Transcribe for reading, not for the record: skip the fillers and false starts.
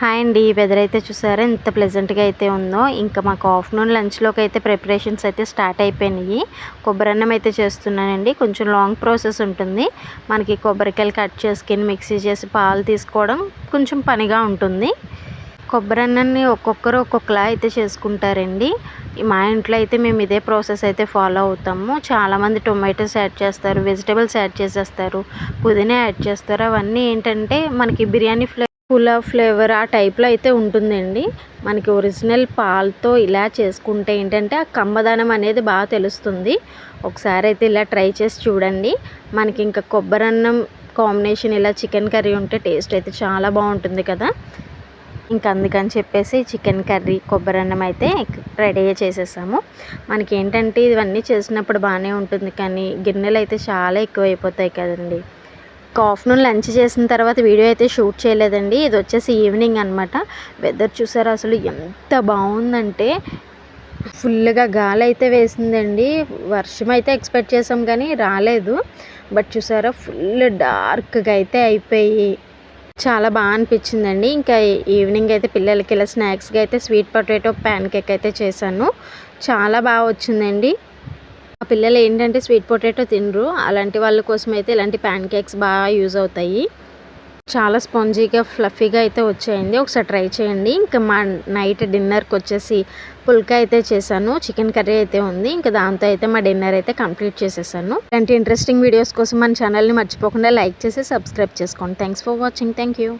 Hi అండి. Weather అయితే చూసారా ఎంత ప్లెజెంట్గా అయితే ఉందో. ఇంకా మాకు ఆఫ్టర్నూన్ లంచ్లోకి అయితే ప్రిపరేషన్స్ అయితే స్టార్ట్ అయిపోయినాయి. కొబ్బరన్నం అయితే చేస్తున్నానండి. కొంచెం లాంగ్ ప్రాసెస్ ఉంటుంది. మనకి కొబ్బరికాయలు కట్ చేసుకుని మిక్సీ చేసి పాలు తీసుకోవడం కొంచెం పనిగా ఉంటుంది. కొబ్బరన్నాన్ని ఒక్కొక్కరు ఒక్కొక్కలా అయితే చేసుకుంటారండి. మా ఇంట్లో అయితే మేము ఇదే ప్రాసెస్ అయితే ఫాలో అవుతాము. చాలామంది టొమాటోస్ యాడ్ చేస్తారు, వెజిటేబుల్స్ యాడ్ చేసేస్తారు, పుదీనా యాడ్ చేస్తారు. అవన్నీ ఏంటంటే మనకి బిర్యానీ పులావ్ ఫ్లేవర్ ఆ టైప్లో అయితే ఉంటుందండి. మనకి ఒరిజినల్ పాలతో ఇలా చేసుకుంటే ఏంటంటే ఆ కమ్మదనం అనేది బాగా తెలుస్తుంది. ఒకసారి అయితే ఇలా ట్రై చేసి చూడండి. మనకి ఇంకా కొబ్బరన్నం కాంబినేషన్ ఇలా చికెన్ కర్రీ ఉంటే టేస్ట్ అయితే చాలా బాగుంటుంది కదా. ఇంకా అందుకని చెప్పేసి చికెన్ కర్రీ కొబ్బరన్నం అయితే రెడీ చేసేసాము. మనకి ఏంటంటే ఇవన్నీ చేసినప్పుడు బాగానే ఉంటుంది, కానీ గిన్నెలు అయితే చాలా ఎక్కువైపోతాయి కదండి. ఆఫ్టర్నూన్ లంచ్ చేసిన తర్వాత వీడియో అయితే షూట్ చేయలేదండి. ఇది వచ్చేసి ఈవినింగ్ అనమాట. వెదర్ చూసారా అసలు ఎంత బాగుందంటే ఫుల్గా గాలి అయితే వేసిందండి. వర్షం అయితే ఎక్స్పెక్ట్ చేసాం కానీ రాలేదు. బట్ చూసారా ఫుల్ డార్క్గా అయితే అయిపోయి చాలా బాగా అనిపించిందండి. ఇంకా ఈవినింగ్ అయితే పిల్లలకి ఇలా స్నాక్స్గా అయితే స్వీట్ పొటాటో ప్యాన్ కేక్ అయితే చేశాను. చాలా బాగా వచ్చిందండి. ఆ పిల్లలు ఏంటంటే స్వీట్ పొటాటో తినరు. అలాంటి వాళ్ళ కోసం అయితే ఇలాంటి ప్యాన్ కేక్స్ బాగా యూజ్ అవుతాయి. చాలా స్పాంజీగా ఫ్లఫీగా అయితే వచ్చాయండి. ఒకసారి ట్రై చేయండి. ఇంకా మా నైట్ డిన్నర్కి వచ్చేసి పుల్కా అయితే చేశాను. చికెన్ కర్రీ అయితే ఉంది. ఇంకా దాంతో అయితే మా డిన్నర్ అయితే కంప్లీట్ చేసేసాను. ఇలాంటి ఇంట్రెస్టింగ్ వీడియోస్ కోసం మన ఛానల్ని మర్చిపోకుండా లైక్ చేసి సబ్స్క్రైబ్ చేసుకోండి. Thanks for watching. Thank you.